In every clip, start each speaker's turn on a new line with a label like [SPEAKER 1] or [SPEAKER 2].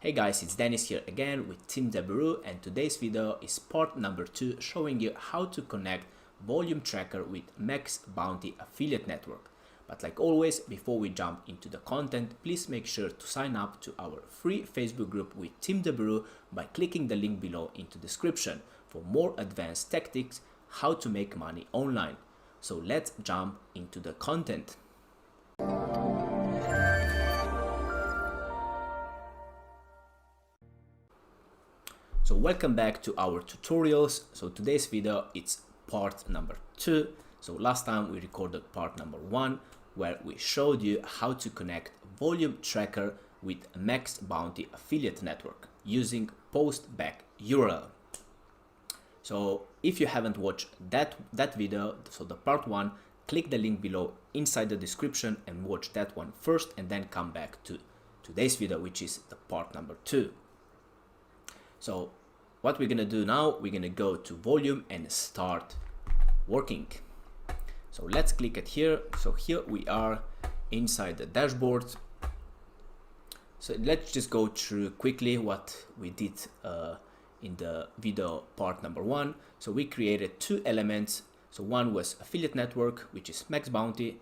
[SPEAKER 1] Hey guys, it's Dennis here again with Team Deburau, and today's video is part number 2 showing you how to connect Volume Tracker with Maxbounty affiliate network. But like always, before we jump into the content, please make sure to sign up to our free Facebook group with Team Deburau by clicking the link below into the description for more advanced tactics how to make money online. So let's jump into the content. So welcome back to our tutorials. So today's video, it's part number 2. So last time we recorded part number 1 where we showed you how to connect Volume Tracker with Maxbounty affiliate network using post-back URL. So if you haven't watched that video, so the part 1, click the link below inside the description and watch that one first, and then come back to today's video, which is the part number 2. So what we're gonna do now, we're gonna go to Volume and start working. So let's click it here. So here we are inside the dashboard. So let's just go through quickly what we did in the video part number 1. So we created 2 elements. So one was affiliate network, which is Maxbounty,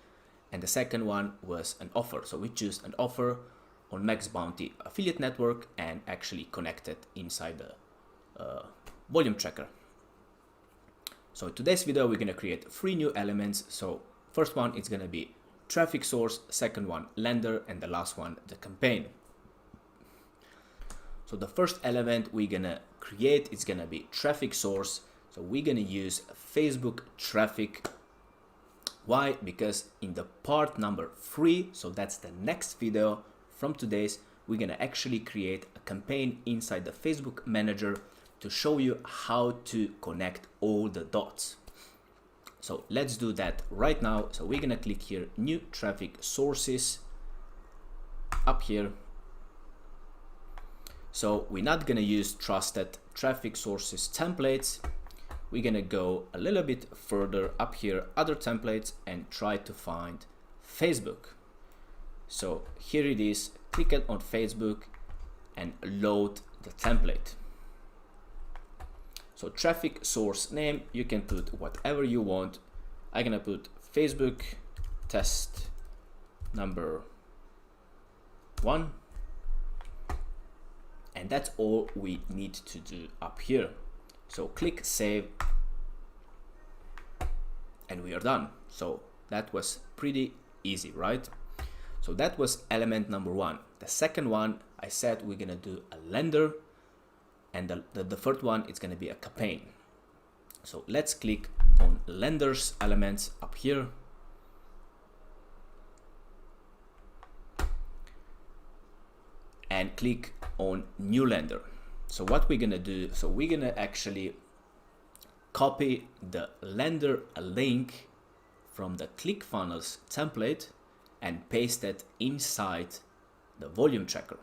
[SPEAKER 1] and the second one was an offer. So we choose an offer on Maxbounty affiliate network and actually connected inside the Volume Tracker. So in today's video, we're going to create 3 new elements. So first one is going to be traffic source, second one lender, and the last one the campaign. So the first element we're going to create is going to be traffic source. So we're going to use Facebook traffic. Why? Because in the part number 3, so that's the next video from today's, we're going to actually create a campaign inside the Facebook manager to show you how to connect all the dots. So let's do that right now. So we're going to click here, new traffic sources up here. So we're not going to use trusted traffic sources templates. We're going to go a little bit further up here, other templates, and try to find Facebook. So here it is, click it on Facebook and load the template. So traffic source name, you can put whatever you want. I'm gonna put Facebook test number 1. And that's all we need to do up here. So click save and we are done. So that was pretty easy, right? So that was element number 1. The second one, I said we're gonna do a lender, and the third one is gonna be a campaign. So let's click on lenders elements up here. And click on new lender. So what we're gonna do, so we're gonna actually copy the lender link from the ClickFunnels template and paste it inside the Volume Tracker.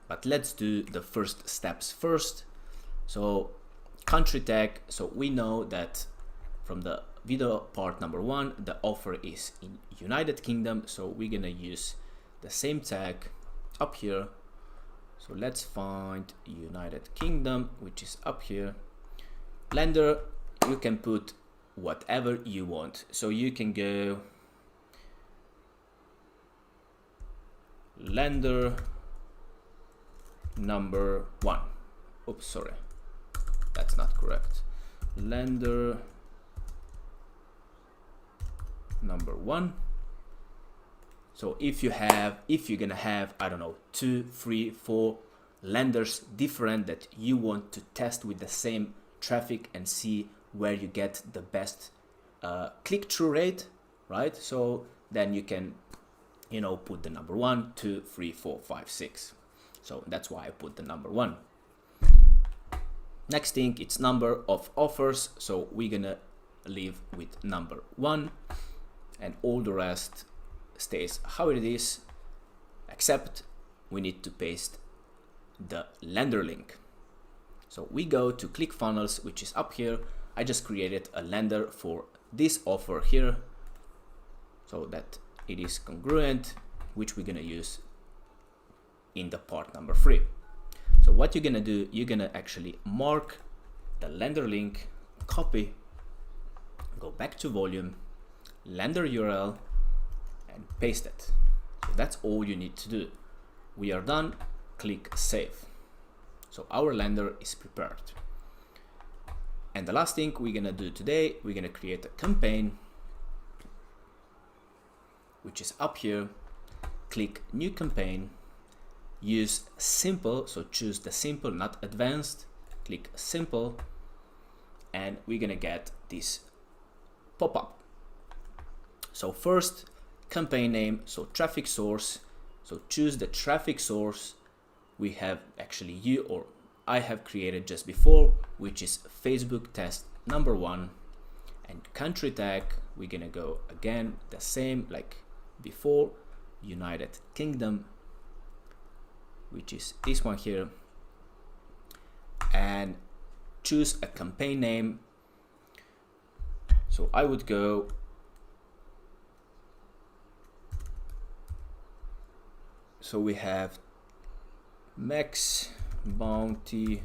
[SPEAKER 1] But let's do the first steps first. So country tag, so we know that from the video part number 1, the offer is in United Kingdom, so we're gonna use the same tag up here. So let's find United Kingdom, which is up here. Lender, you can put whatever you want. So you can go lender number 1. Oops, sorry, that's not correct. Lender number 1. So if you're gonna have, I don't know, 2, 3, 4 lenders different that you want to test with the same traffic and see where you get the best click-through rate, right? So then you can, you know, put the number 1, 2, 3, 4, 5, 6. So that's why I put the number 1. Next thing, it's number of offers. So we're gonna leave with number 1 and all the rest stays how it is, except we need to paste the lender link. So we go to ClickFunnels, which is up here. I just created a lender for this offer here so that it is congruent which we're gonna use in the part number 3. So what you're gonna do, you're gonna actually mark the lender link, copy, go back to Volume, lender URL, and paste it. So that's all you need to do. We are done, click Save. So our lender is prepared. And the last thing we're gonna do today, we're gonna create a campaign, which is up here. Click New Campaign, use Simple, so choose the Simple, not Advanced. Click Simple, and we're gonna get this pop-up. So first, campaign name, so traffic source. So choose the traffic source we have actually I have created just before, which is Facebook test number 1. And country tag, we're gonna go again the same like before, United Kingdom, which is this one here. And choose a campaign name. So I would go so we have Maxbounty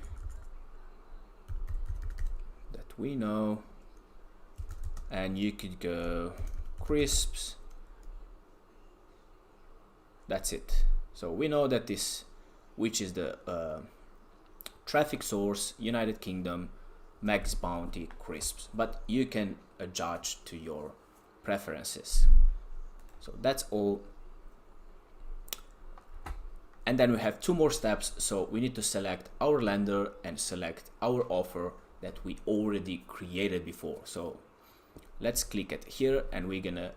[SPEAKER 1] that we know, and you could go crisps. That's it. So we know that this, which is the traffic source, United Kingdom, Maxbounty crisps, but you can adjust to your preferences. So that's all. And then we have 2 more steps. So we need to select our lender and select our offer that we already created before. So let's click it here, and we're gonna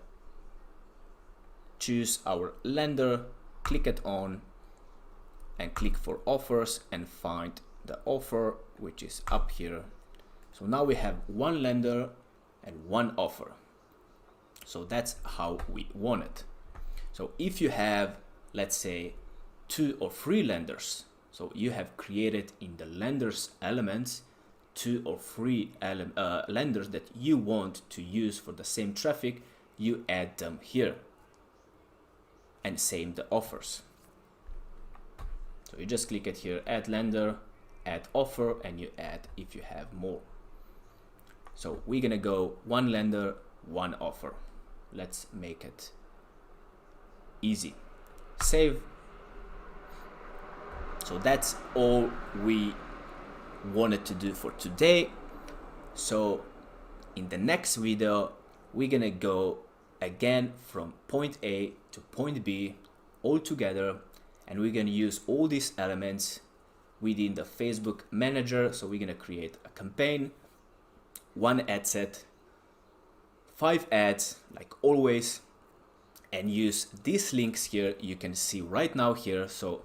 [SPEAKER 1] choose our lender, click it on, and click for offers and find the offer, which is up here. So now we have 1 lender and 1 offer. So that's how we want it. So if you have, let's say, 2 or 3 lenders, so you have created in the lenders elements 2 or 3 lenders that you want to use for the same traffic, you add them here. And same the offers. So you just click it here, add lender, add offer, and you add if you have more. So we're gonna go 1 lender, 1 offer. Let's make it easy. Save. So that's all we wanted to do for today. So in the next video, we're gonna go again from point A to point B all together, and we're gonna use all these elements within the Facebook manager. So we're gonna create a campaign, 1 ad set, 5 ads like always, and use these links here you can see right now here. So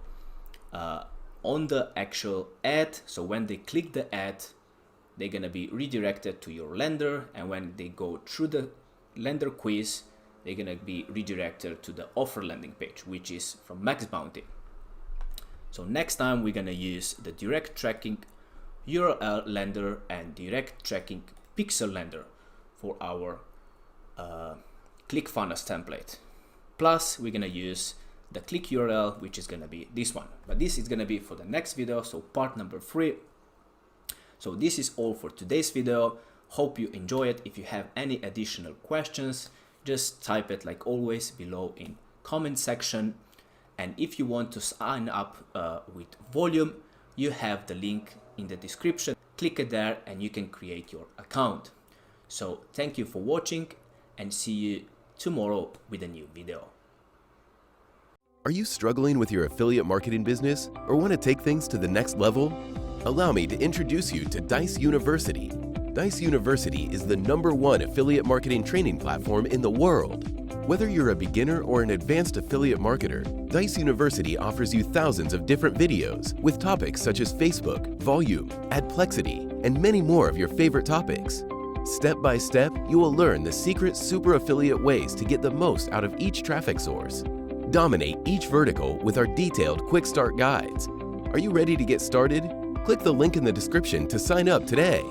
[SPEAKER 1] on the actual ad, so when they click the ad, they're gonna be redirected to your lender, and when they go through the lender quiz, they're gonna be redirected to the offer landing page, which is from Maxbounty. So next time we're gonna use the direct tracking URL lender and direct tracking pixel lender for our ClickFunnels template. Plus we're gonna use the click URL, which is gonna be this one, but this is gonna be for the next video, so part number 3. So this is all for today's video. Hope you enjoy it. If you have any additional questions, just type it like always below in comment section. And if you want to sign up with Volume, you have the link in the description. Click it there and you can create your account. So thank you for watching, and see you tomorrow with a new video.
[SPEAKER 2] Are you struggling with your affiliate marketing business or want to take things to the next level? Allow me to introduce you to Dijs University. Dijs University is the #1 affiliate marketing training platform in the world. Whether you're a beginner or an advanced affiliate marketer, Dijs University offers you thousands of different videos with topics such as Facebook, Volume, Adplexity, and many more of your favorite topics. Step by step, you will learn the secret super affiliate ways to get the most out of each traffic source. Dominate each vertical with our detailed quick start guides. Are you ready to get started? Click the link in the description to sign up today.